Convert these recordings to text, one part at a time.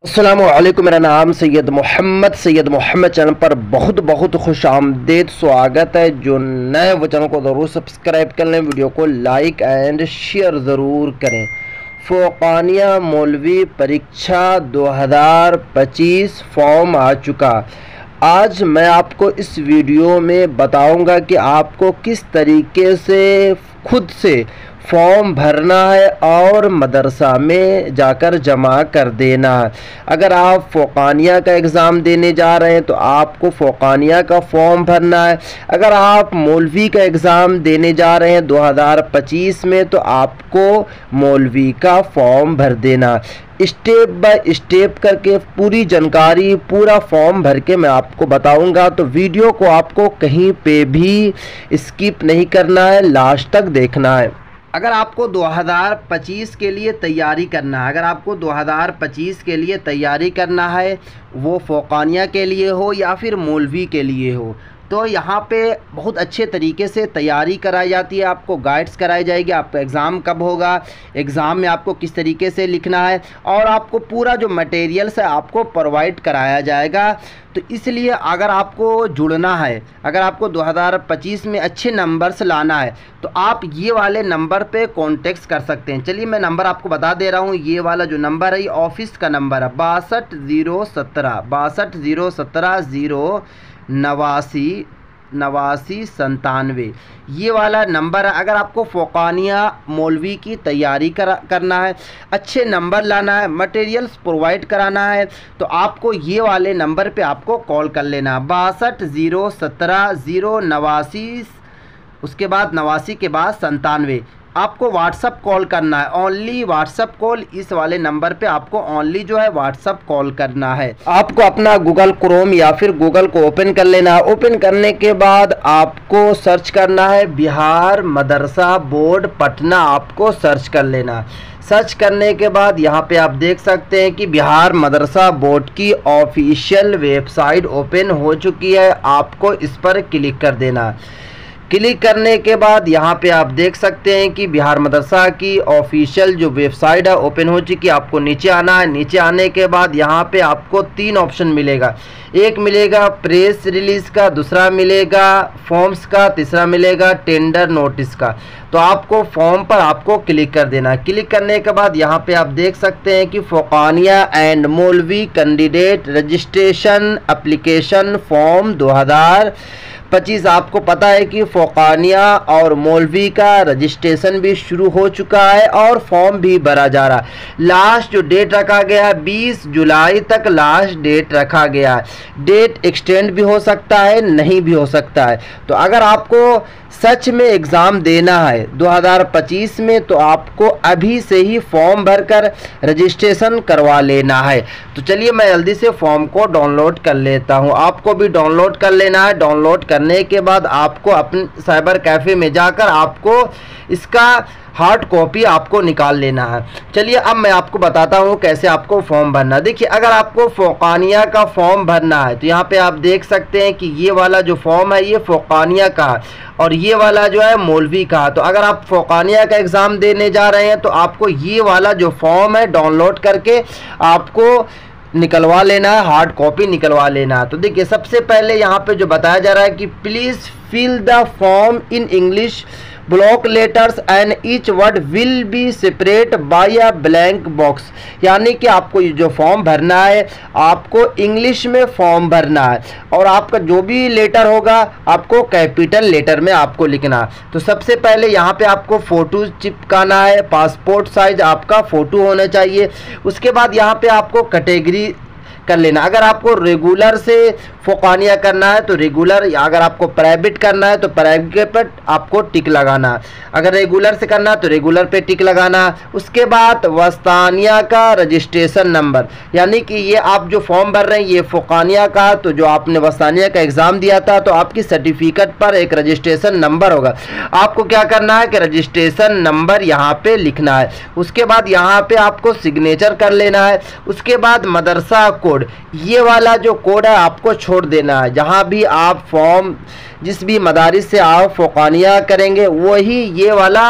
अस्सलामुअलैकुम। मेरा नाम सैयद मोहम्मद चैनल पर बहुत बहुत खुश आमदेद स्वागत है। जो नए वो चैनल को ज़रूर सब्सक्राइब कर लें, वीडियो को लाइक एंड शेयर ज़रूर करें। फ़ौक़ानिया मौलवी परीक्षा 2025 फॉर्म आ चुका। आज मैं आपको इस वीडियो में बताऊंगा कि आपको किस तरीके से खुद से फॉर्म भरना है और मदरसा में जाकर जमा कर देना है। अगर आप फ़ौक़ानिया का एग्ज़ाम देने जा रहे हैं तो आपको फ़ौक़ानिया का फॉर्म भरना है। अगर आप मौलवी का एग्ज़ाम देने जा रहे हैं 2025 में तो आपको मौलवी का फॉर्म भर देना है। स्टेप बाय स्टेप करके पूरी जानकारी, पूरा फॉर्म भर के मैं आपको बताऊंगा, तो वीडियो को आपको कहीं पे भी स्किप नहीं करना है, लास्ट तक देखना है। अगर आपको 2025 के लिए तैयारी करना है, अगर आपको 2025 के लिए तैयारी करना है, वो फ़ौक़ानिया के लिए हो या फिर मौलवी के लिए हो, तो यहाँ पे बहुत अच्छे तरीके से तैयारी कराई जाती है। आपको गाइड्स कराई जाएगी, आपका एग्ज़ाम कब होगा, एग्ज़ाम में आपको किस तरीके से लिखना है, और आपको पूरा जो मटेरियल्स है आपको प्रोवाइड कराया जाएगा। तो इसलिए अगर आपको जुड़ना है, अगर आपको 2025 में अच्छे नंबर्स लाना है तो आप ये वाले नंबर पे कॉन्टेक्ट कर सकते हैं। चलिए मैं नंबर आपको बता दे रहा हूँ। ये वाला जो नंबर है ये ऑफिस का नंबर है 62 017 ये वाला नंबर है। अगर आपको फ़ौक़ानिया मौलवी की तैयारी करना है, अच्छे नंबर लाना है, मटेरियल्स प्रोवाइड कराना है, तो आपको ये वाले नंबर पे आपको कॉल कर लेना 62 017 उसके बाद 89 के बाद 97। आपको व्हाट्सअप कॉल करना है, ओनली व्हाट्सअप कॉल। इस वाले नंबर पे आपको ओनली जो है व्हाट्सअप कॉल करना है। आपको अपना गूगल क्रोम या फिर गूगल को ओपन कर लेना है। ओपन करने के बाद आपको सर्च करना है बिहार मदरसा बोर्ड पटना, आपको सर्च कर लेना। सर्च करने के बाद यहाँ पे आप देख सकते हैं कि बिहार मदरसा बोर्ड की ऑफिशियल वेबसाइट ओपन हो चुकी है। आपको इस पर क्लिक कर देना। क्लिक करने के बाद यहाँ पे आप देख सकते हैं कि बिहार मदरसा की ऑफिशियल जो वेबसाइट है ओपन हो चुकी है। आपको नीचे आना है। नीचे आने के बाद यहाँ पे आपको 3 ऑप्शन मिलेगा। एक मिलेगा प्रेस रिलीज़ का, दूसरा मिलेगा फॉर्म्स का, तीसरा मिलेगा टेंडर नोटिस का। तो आपको फॉर्म पर आपको क्लिक कर देना है। क्लिक करने के बाद यहाँ पे आप देख सकते हैं कि फ़ौक़ानिया एंड मौलवी कैंडिडेट रजिस्ट्रेशन एप्लीकेशन फॉर्म 2025। आपको पता है कि फ़ौक़ानिया और मौलवी का रजिस्ट्रेशन भी शुरू हो चुका है और फॉर्म भी भरा जा रहा है। लास्ट जो डेट रखा गया है 20 जुलाई तक लास्ट डेट रखा गया है। डेट एक्सटेंड भी हो सकता है, नहीं भी हो सकता है। तो अगर आपको सच में एग्ज़ाम देना है 2025 में तो आपको अभी से ही फॉर्म भरकर रजिस्ट्रेशन करवा लेना है। तो चलिए मैं जल्दी से फॉर्म को डाउनलोड कर लेता हूं। आपको भी डाउनलोड कर लेना है। डाउनलोड करने के बाद आपको अपने साइबर कैफ़े में जाकर आपको इसका हार्ड कॉपी आपको निकाल लेना है। चलिए अब मैं आपको बताता हूँ कैसे आपको फॉर्म भरना है। देखिए अगर आपको फ़ौक़ानिया का फॉर्म भरना है तो यहाँ पे आप देख सकते हैं कि ये वाला जो फॉर्म है ये फ़ौक़ानिया का है और ये वाला जो है मौलवी का है। तो अगर आप फ़ौक़ानिया का एग्ज़ाम देने जा रहे हैं तो आपको ये वाला जो फॉर्म है डाउनलोड करके आपको निकलवा लेना है, हार्ड कॉपी निकलवा लेना है। तो देखिए सबसे पहले यहाँ पे जो बताया जा रहा है कि please fill the form in English block letters and each word will be separate by a blank box. यानी कि आपको ये जो फॉर्म भरना है आपको इंग्लिश में फॉर्म भरना है और आपका जो भी लेटर होगा आपको कैपिटल लेटर में आपको लिखना है। तो सबसे पहले यहाँ पे आपको फ़ोटो चिपकाना है, पासपोर्ट साइज आपका फ़ोटो होना चाहिए। उसके बाद यहाँ पे आपको कैटेगरी कर लेना। अगर आपको रेगुलर से फ़ौक़ानिया करना है तो रेगुलर, अगर आपको प्राइवेट करना है तो प्राइवेट पर आपको टिक लगाना। अगर रेगुलर से करना है तो रेगुलर पे टिक लगाना। उसके बाद वस्तानिया का रजिस्ट्रेशन नंबर, यानी कि ये आप जो फॉर्म भर रहे हैं ये फ़ौक़ानिया का, तो जो आपने वस्तानिया का एग्ज़ाम दिया था तो आपकी सर्टिफिकेट पर एक रजिस्ट्रेशन नंबर होगा। आपको क्या करना है कि रजिस्ट्रेशन नंबर यहाँ पे लिखना है। उसके बाद यहाँ पे आपको सिग्नेचर कर लेना है। उसके बाद मदरसा कोड, ये वाला जो कोड है आपको छोड़ देना है। जहाँ भी आप फॉर्म, जिस भी मदारिस से आप फ़ौक़ानिया करेंगे वही ये वाला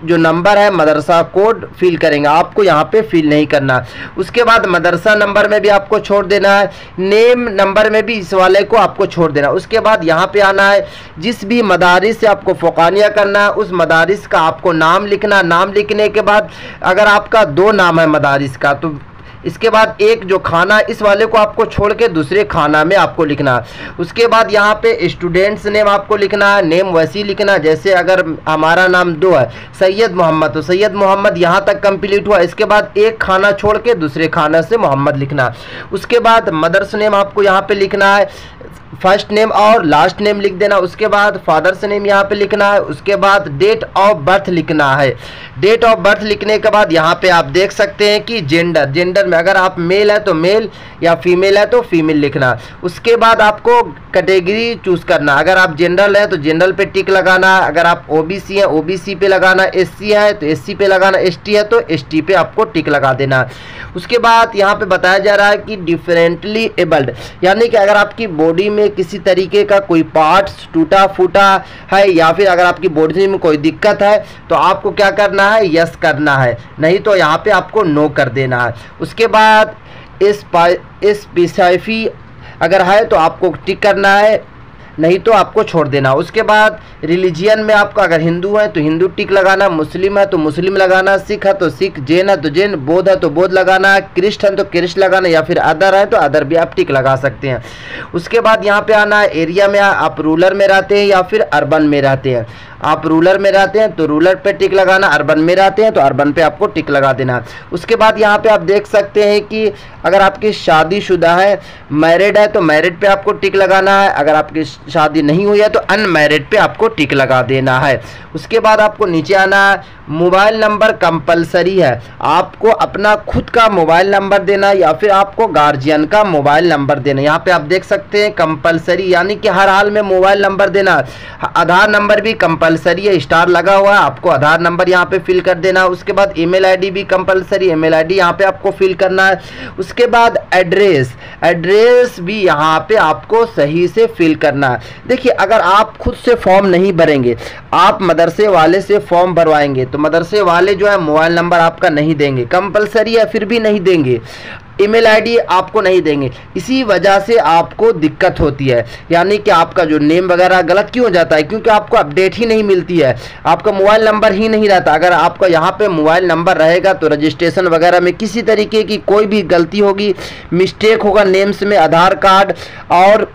जो नंबर है मदरसा कोड फिल करेंगे, आपको यहाँ पे फिल नहीं करना। उसके बाद मदरसा नंबर में भी आपको छोड़ देना है, नेम नंबर में भी इस वाले को आपको छोड़ देना। उसके बाद यहाँ पे आना है, जिस भी मदारिस से आपको फ़ौक़ानिया करना है उस मदारिस का आपको नाम लिखना। नाम लिखने के बाद अगर आपका 2 नाम है मदारिस का, तो इसके बाद एक जो खाना, इस वाले को आपको छोड़ के दूसरे खाना में आपको लिखना। उसके बाद यहाँ पे स्टूडेंट्स नेम आपको लिखना है, नेम वैसी लिखना जैसे अगर हमारा नाम 2 है सैयद मोहम्मद, तो सैयद मोहम्मद यहाँ तक कंप्लीट हुआ। इसके बाद एक खाना छोड़ के दूसरे खाना से मोहम्मद लिखना। उसके बाद मदर्स नेम आपको यहाँ पे लिखना है, फर्स्ट नेम और लास्ट नेम लिख देना। उसके बाद फादर्स नेम यहाँ पे लिखना है। उसके बाद डेट ऑफ बर्थ लिखना है। डेट ऑफ बर्थ लिखने के बाद यहाँ पे आप देख सकते हैं कि जेंडर में अगर आप मेल है तो मेल या फीमेल है तो फीमेल लिखना। उसके बाद आपको कैटेगरी चूज़ करना, अगर आप जनरल है तो जनरल पे टिक लगाना, अगर आप ओबीसी है ओबीसी पे लगाना, एससी है तो एससी पे लगाना, एसटी है तो एसटी पे आपको टिक लगा देना। उसके बाद यहाँ पे बताया जा रहा है कि डिफरेंटली एबल्ड, यानी कि अगर आपकी बॉडी में किसी तरीके का कोई पार्ट्स टूटा फूटा है या फिर अगर आपकी बॉडी में कोई दिक्कत है तो आपको क्या करना है, यस करना है, नहीं तो यहाँ पे आपको नो कर देना है। उसके बाद स्पेसिफी अगर है तो आपको टिक करना है, नहीं तो आपको छोड़ देना। उसके बाद रिलीजियन में आपका अगर हिंदू है तो हिंदू टिक लगाना, मुस्लिम है तो मुस्लिम लगाना, सिख है तो सिख, जैन है तो जैन, बौद्ध है तो बौद्ध लगाना, क्रिश्चियन तो क्रिश्चियन लगाना, या फिर अदर है तो अदर भी आप टिक लगा सकते हैं। उसके बाद यहाँ पे आना है, एरिया में आप रूरल में रहते हैं या फिर अर्बन में रहते हैं। आप रूरल में रहते हैं तो रूरल पे टिक लगाना, अर्बन में रहते हैं तो अर्बन पे आपको टिक लगा देना। उसके बाद यहाँ पे आप देख सकते हैं कि अगर आपकी शादीशुदा है, मैरिड है तो मैरिड पे आपको टिक लगाना है, अगर आपकी शादी नहीं हुई है तो अनमैरिड पे आपको टिक लगा देना है। उसके बाद आपको नीचे आना है, मोबाइल नंबर कंपलसरी है, आपको अपना खुद का मोबाइल नंबर देना या फिर आपको गार्जियन का मोबाइल नंबर देना। यहाँ पे आप देख सकते हैं कंपलसरी, यानी कि हर हाल में मोबाइल नंबर देना। आधार नंबर भी कंपलसरी है, स्टार लगा हुआ है, आपको आधार नंबर यहाँ पे फिल कर देना। उसके बाद ईमेल आईडी भी कंपलसरी, ईमेल आईडी यहाँ पे आपको फिल करना है। उसके बाद एड्रेस भी यहाँ पे आपको सही से फिल करना है। देखिए अगर आप खुद से फॉर्म नहीं भरेंगे, आप मदरसे वाले से फॉर्म भरवाएंगे तो मदरसे वाले जो है मोबाइल नंबर आपका नहीं देंगे, कंपलसरी है फिर भी नहीं देंगे, ईमेल आईडी आपको नहीं देंगे। इसी वजह से आपको दिक्कत होती है, यानी कि आपका जो नेम वगैरह गलत क्यों हो जाता है, क्योंकि आपको अपडेट ही नहीं मिलती है, आपका मोबाइल नंबर ही नहीं रहता। अगर आपका यहाँ पे मोबाइल नंबर रहेगा तो रजिस्ट्रेशन वगैरह में किसी तरीके की कोई भी गलती होगी, मिस्टेक होगा नेम्स में, आधार कार्ड और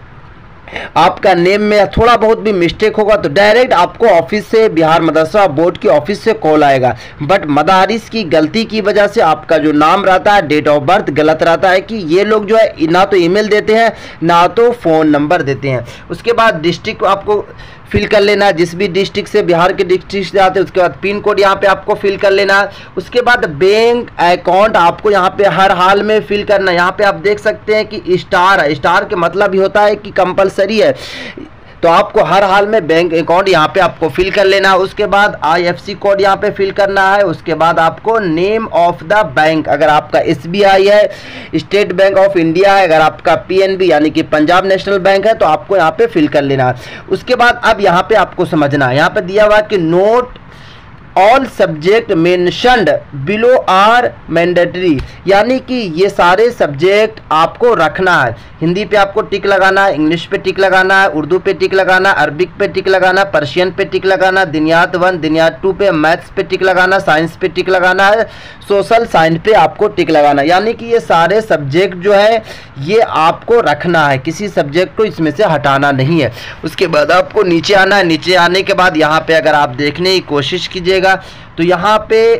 आपका नेम में थोड़ा बहुत भी मिस्टेक होगा तो डायरेक्ट आपको ऑफिस से, बिहार मदरसा बोर्ड की ऑफिस से कॉल आएगा। बट मदारिस की गलती की वजह से आपका जो नाम रहता है, डेट ऑफ बर्थ गलत रहता है कि ये लोग जो है ना तो ईमेल देते हैं ना तो फ़ोन नंबर देते हैं। उसके बाद डिस्ट्रिक्ट आपको फिल कर लेना है, जिस भी डिस्ट्रिक्ट से, बिहार के डिस्ट्रिक्ट से आते हैं। उसके बाद पिन कोड यहाँ पे आपको फिल कर लेना है। उसके बाद बैंक अकाउंट आपको यहाँ पे हर हाल में फिल करना है। यहाँ पे आप देख सकते हैं कि स्टार है, स्टार के मतलब ही होता है कि कंपलसरी है, तो आपको हर हाल में बैंक अकाउंट यहाँ पे आपको फिल कर लेना है। उसके बाद IFSC कोड यहाँ पे फिल करना है। उसके बाद आपको नेम ऑफ द बैंक, अगर आपका SBI है, स्टेट बैंक ऑफ इंडिया है, अगर आपका PNB यानी कि पंजाब नेशनल बैंक है तो आपको यहाँ पे फिल कर लेना है। उसके बाद अब यहाँ पे आपको समझना है, यहाँ पे दिया हुआ है कि note all subject mentioned below are mandatory, यानी कि ये सारे सब्जेक्ट आपको रखना है। हिंदी पे आपको टिक लगाना है, इंग्लिश पे टिक लगाना है, उर्दू पे टिक लगाना, अरबिक पे टिक लगाना, पर्शियन पे टिक लगाना, दिनियात 1 दिनियात 2 पे, मैथ्स पे टिक लगाना, साइंस पे टिक लगाना है, सोशल साइंस पे आपको टिक लगाना। यानी कि ये सारे सब्जेक्ट जो है ये आपको रखना है, किसी सब्जेक्ट को इसमें से हटाना नहीं है। उसके बाद आपको नीचे आना है। नीचे आने के बाद यहाँ पे अगर आप देखने की कोशिश कीजिएगा तो यहाँ पे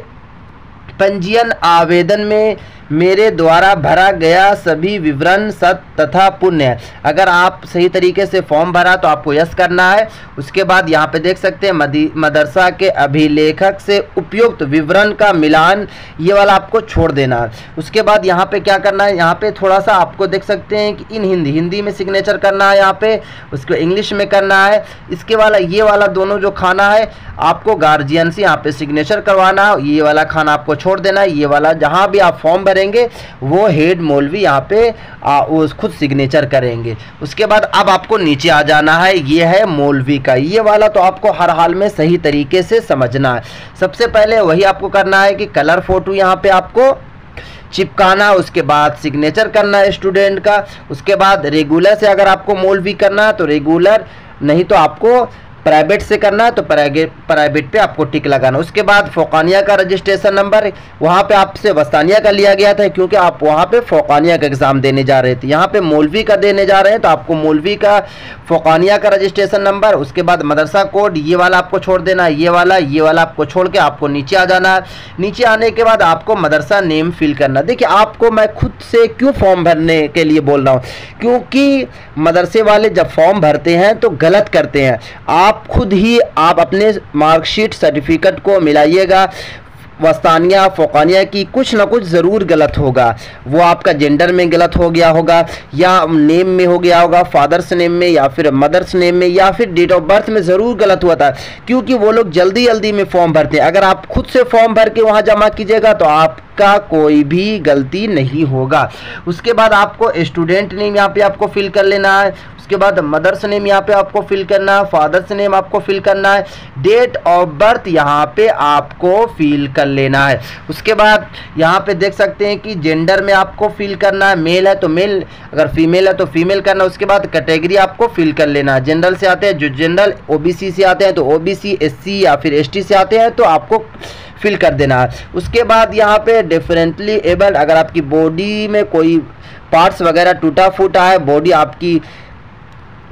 पंजीयन आवेदन में मेरे द्वारा भरा गया सभी विवरण सत्य तथा पुण्य है। अगर आप सही तरीके से फॉर्म भरा तो आपको यस करना है। उसके बाद यहाँ पे देख सकते हैं मदरसा के अभिलेखक से उपयुक्त विवरण का मिलान, ये वाला आपको छोड़ देना है। उसके बाद यहाँ पे क्या करना है, यहाँ पे थोड़ा सा आपको देख सकते हैं कि इन हिंदी में सिग्नेचर करना है यहाँ पे, उसको इंग्लिश में करना है। इसके वाला ये वाला दोनों जो खाना है आपको गार्जियन से यहाँ पे सिग्नेचर करवाना है, ये वाला खाना आपको छोड़ देना है। ये वाला जहाँ भी आप फॉर्म भरेंगे करेंगे, वो हेड मौलवी यहाँ पे वो खुद सिग्नेचर करेंगे। उसके बाद अब आपको नीचे आ जाना है, ये है मौलवी का, ये वाला तो आपको हर हाल में सही तरीके से समझना है। सबसे पहले वही आपको करना है कि कलर फोटो यहाँ पे आपको चिपकाना, उसके बाद सिग्नेचर करना है स्टूडेंट का। उसके बाद रेगुलर से अगर आपको मौलवी करना है तो रेगुलर, नहीं तो आपको प्राइवेट से करना है तो प्राइवेट पे आपको टिक लगाना। उसके बाद फौकानिया का रजिस्ट्रेशन नंबर, वहाँ पे आपसे वस्तानिया का लिया गया था क्योंकि आप वहाँ पे फौकानिया का एग्ज़ाम देने जा रहे थे, यहाँ पे मौलवी का देने जा रहे हैं तो आपको मौलवी का फौकानिया का रजिस्ट्रेशन नंबर। उसके बाद मदरसा कोड, ये वाला आपको छोड़ देना, ये वाला आपको छोड़ के आपको नीचे आ जाना है। नीचे आने के बाद आपको मदरसा नेम फिल करना। देखिए आपको मैं खुद से क्यों फॉर्म भरने के लिए बोल रहा हूँ, क्योंकि मदरसे वाले जब फॉर्म भरते हैं तो गलत करते हैं। आप खुद ही आप अपने मार्कशीट सर्टिफिकेट को मिलाइएगा, वस्तानिया फौकानिया की कुछ ना कुछ ज़रूर गलत होगा। वो आपका जेंडर में गलत हो गया होगा, या नेम में हो गया होगा, फादर्स नेम में या फिर मदर्स नेम में, या फिर डेट ऑफ बर्थ में ज़रूर गलत हुआ था, क्योंकि वो लोग जल्दी जल्दी में फॉर्म भरते हैं। अगर आप खुद से फॉर्म भर के वहाँ जमा कीजिएगा तो आपका कोई भी गलती नहीं होगा। उसके बाद आपको स्टूडेंट नेम यहाँ पे आपको फिल कर लेना है। उसके बाद मदर्स नेम यहाँ पे आपको फिल करना है, फादर्स नेम आपको फिल करना है, डेट ऑफ बर्थ यहाँ पे आपको फिल कर लेना है। उसके बाद यहाँ पे देख सकते हैं कि जेंडर में आपको फिल करना है, मेल है तो मेल, अगर फीमेल है तो फीमेल करना है। उसके बाद कैटेगरी आपको फिल कर लेना है, जनरल से आते हैं जो जनरल, ओबीसी से आते हैं तो ओबीसी, एससी या फिर एसटी से आते हैं तो आपको फिल कर देना है। उसके बाद यहाँ पे डिफरेंटली एबल्ड, अगर आपकी बॉडी में कोई पार्ट्स वगैरह टूटा फूटा है,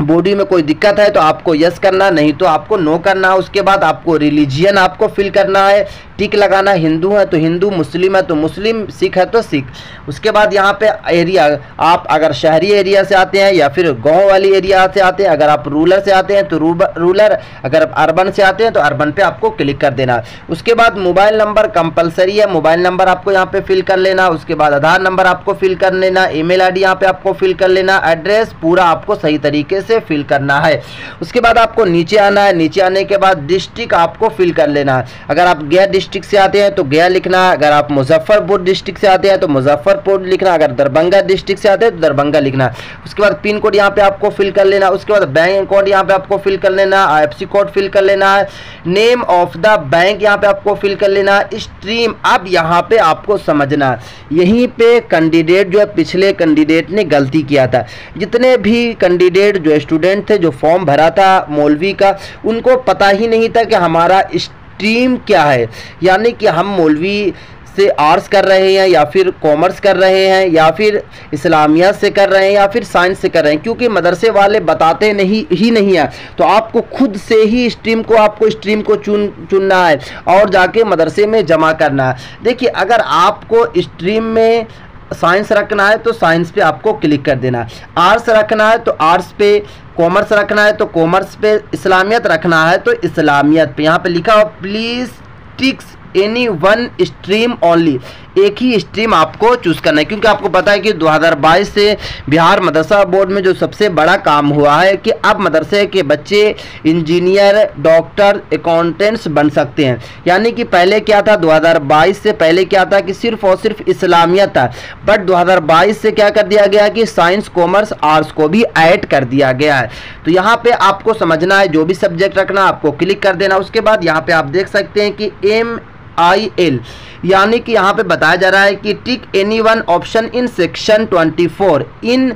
बॉडी में कोई दिक्कत है तो आपको यस करना, नहीं तो आपको नो करना। उसके बाद आपको रिलीजियन आपको फिल करना है, टिक लगाना, हिंदू है तो हिंदू, मुस्लिम है तो मुस्लिम, सिख है तो सिख। उसके बाद यहाँ पे एरिया, आप अगर शहरी एरिया से आते हैं या फिर गांव वाली एरिया से आते हैं, अगर आप रूरल से आते हैं तो रूरल, अगर आप अर्बन से आते हैं तो अर्बन पे आपको क्लिक कर देना। उसके बाद मोबाइल नंबर कंपलसरी है, मोबाइल नंबर आपको यहाँ पे फिल कर लेना। उसके बाद आधार नंबर आपको फिल कर लेना, ईमेल आईडी यहाँ पे आपको फिल कर लेना, एड्रेस पूरा आपको सही तरीके से फिल करना है। उसके बाद आपको नीचे आना है, नीचे आने के बाद डिस्ट्रिक्ट आपको फिल कर लेना है। अगर आप गया डिस्ट्रिक्ट से आते हैं तो गया लिखना, अगर आप मुजफ्फरपुर डिस्ट्रिक्ट से आते हैं तो मुजफ्फरपुर लिखना, अगर दरभंगा डिस्ट्रिक्ट से आते हैं तो दरभंगा लिखना। उसके बाद पिन कोड यहाँ पे आपको फिल कर लेना। उसके बाद बैंक कोड यहाँ पे आपको फिल कर लेना, IFSC कोड फिल कर लेना है, नेम ऑफ द बैंक यहाँ पे आपको फिल कर लेना, स्ट्रीम। अब यहाँ पे आपको समझना, यहीं पे कैंडिडेट जो है, पिछले कैंडिडेट ने गलती किया था। जितने भी कैंडिडेट जो स्टूडेंट थे जो फॉर्म भरा था मौलवी का, उनको पता ही नहीं था कि हमारा स्ट्रीम क्या है, यानी कि हम मौलवी से आर्ट्स कर रहे हैं या फिर कॉमर्स कर रहे हैं या फिर इस्लामिया से कर रहे हैं या फिर साइंस से कर रहे हैं, क्योंकि मदरसे वाले बताते नहीं है। तो आपको खुद से ही स्ट्रीम को चुनना है और जाके मदरसे में जमा करना है। देखिए अगर आपको स्ट्रीम में साइंस रखना है तो साइंस पे आपको क्लिक कर देना, आर्ट्स रखना है तो आर्ट्स पे, कॉमर्स रखना है तो कॉमर्स पे, इस्लामियत रखना है तो इस्लामियत पे। यहाँ पे लिखा हो please ticks any one stream only, एक ही स्ट्रीम आपको चूज करना है, क्योंकि आपको पता है कि 2022 से बिहार मदरसा बोर्ड में जो सबसे बड़ा काम हुआ है कि अब मदरसे के बच्चे इंजीनियर, डॉक्टर, अकाउंटेंट्स बन सकते हैं। यानी कि पहले क्या था, 2022 से पहले क्या था कि सिर्फ और सिर्फ इस्लामियत था, बट 2022 से क्या कर दिया गया कि साइंस, कॉमर्स, आर्ट्स को भी ऐड कर दिया गया है। तो यहाँ पे आपको समझना है, जो भी सब्जेक्ट रखना आपको क्लिक कर देना। उसके बाद यहाँ पे आप देख सकते हैं कि MIL, यानी कि यहाँ पे बताया जा रहा है कि tick any one option in section 24 in,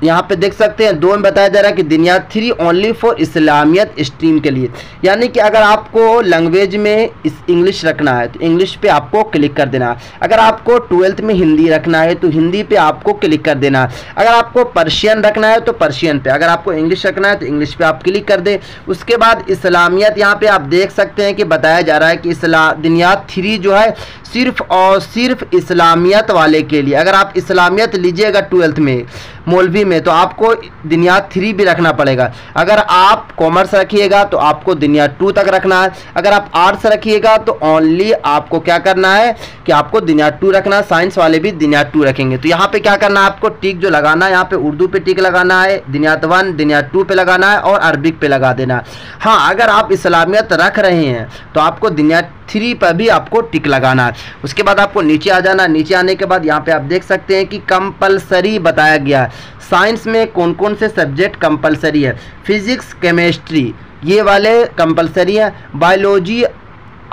यहाँ पे देख सकते हैं 2 में बताया जा रहा है कि दुनिया 3 ओनली फॉर इस्लामियत स्ट्रीम के लिए, यानी कि अगर आपको लैंग्वेज में इंग्लिश रखना है तो इंग्लिश पे आपको क्लिक कर देना, अगर आपको 12th में हिंदी रखना है तो हिंदी पे आपको क्लिक कर देना, अगर आपको पर्शियन रखना है तो पर्शियन पे, अगर आपको इंग्लिश रखना है तो इंग्लिश पे आप क्लिक कर दें। उसके बाद इस्लामियत यहाँ पे आप देख सकते हैं कि बताया जा रहा है कि दुनिया 3 जो है सिर्फ और सिर्फ इस्लामियत वाले के लिए। अगर आप इस्लामियत लीजिएगा 12th में मौलवी में तो आपको दुनिया 3 भी रखना पड़ेगा। अगर आप कॉमर्स रखिएगा तो आपको दुनिया 2 तक रखना है, अगर आप आर्ट्स रखिएगा तो ओनली आपको क्या करना है कि आपको दुनिया 2 रखना है, साइंस वाले भी दुनिया 2 रखेंगे। तो यहाँ पे क्या करना है, आपको टिक जो लगाना है, यहाँ पे उर्दू पे टिक लगाना है, दुनिया 1, दुनिया 2 पे लगाना है और अरबिक पे लगा देना। हाँ, अगर आप इस्लामियत रख रहे हैं तो आपको दुनिया 3 पर भी आपको टिक लगाना है। उसके बाद आपको नीचे आ जाना। नीचे आने के बाद यहाँ पे आप देख सकते हैं कि कंपलसरी बताया गया है। साइंस में कौन कौन से सब्जेक्ट कंपलसरी है, फिजिक्स, केमिस्ट्री ये वाले कंपलसरी है। बायोलॉजी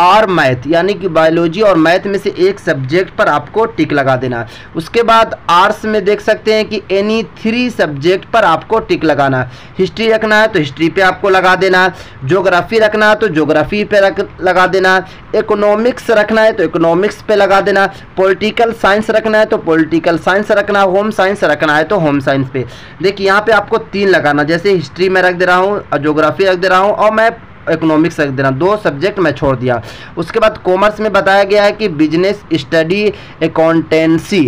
और मैथ यानी कि बायोलॉजी और मैथ में से एक सब्जेक्ट पर आपको टिक लगा देना है। उसके बाद आर्ट्स में देख सकते हैं कि एनी 3 सब्जेक्ट पर आपको टिक लगाना है। हिस्ट्री रखना है तो हिस्ट्री पे आपको लगा देना है। ज्योग्राफी रखना है तो ज्योग्राफी पे लगा देना है। इकोनॉमिक्स रखना है तो इकोनॉमिक्स पे लगा देना है। पॉलिटिकल साइंस रखना है तो पॉलिटिकल साइंस रखना है। होम साइंस रखना है तो होम साइंस पे। देखिए यहाँ पे आपको 3 लगाना, जैसे हिस्ट्री में रख दे रहा हूँ और ज्योग्राफी रख दे रहा हूँ और मैं इकोनॉमिक्स रख देना, 2 सब्जेक्ट मैं छोड़ दिया। उसके बाद कॉमर्स में बताया गया है कि बिजनेस स्टडी, अकाउंटेंसी,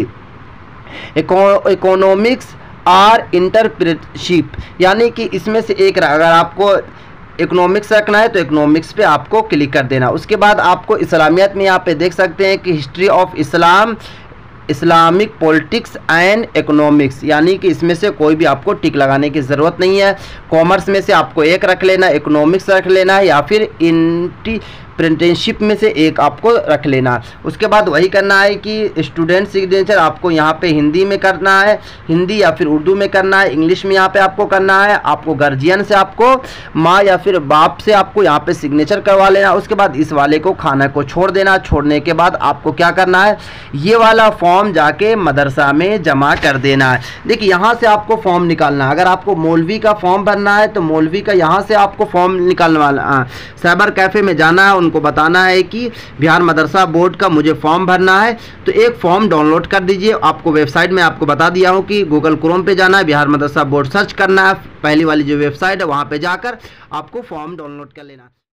इकोनॉमिक्स और इंटरप्रेटरशिप यानी कि इसमें से एक अगर आपको इकोनॉमिक्स रखना है तो इकोनॉमिक्स पे आपको क्लिक कर देना। उसके बाद आपको इस्लामियत में यहाँ पे देख सकते हैं कि history of Islam, Islamic politics and economics यानी कि इसमें से कोई भी आपको टिक लगाने की ज़रूरत नहीं है। कॉमर्स में से आपको एक रख लेना, इकोनॉमिक्स रख लेना है या फिर इंटरप्रेन्योरशिप में से एक आपको रख लेना। उसके बाद वही करना है कि स्टूडेंट सिग्नेचर आपको यहाँ पे हिंदी में करना है, हिंदी या फिर उर्दू में करना है, इंग्लिश में यहाँ पे आपको करना है। आपको गार्जियन से आपको माँ या फिर बाप से आपको यहाँ पे सिग्नेचर करवा लेना। उसके बाद इस वाले को खाना को छोड़ देना। छोड़ने के बाद आपको क्या करना है, ये वाला फॉर्म जाके मदरसा में जमा कर देना है। देखिए यहाँ से आपको फॉर्म निकालना है। अगर आपको मौलवी का फॉर्म भरना है तो मौलवी का यहाँ से आपको फॉर्म निकालना, साइबर कैफ़े में जाना है, उनको बताना है कि बिहार मदरसा बोर्ड का मुझे फॉर्म भरना है, तो एक फॉर्म डाउनलोड कर दीजिए। आपको वेबसाइट में आपको बता दिया हूँ कि गूगल क्रोम पे जाना है, बिहार मदरसा बोर्ड सर्च करना है, पहली वाली जो वेबसाइट है वहाँ पे जाकर आपको फॉर्म डाउनलोड कर लेना।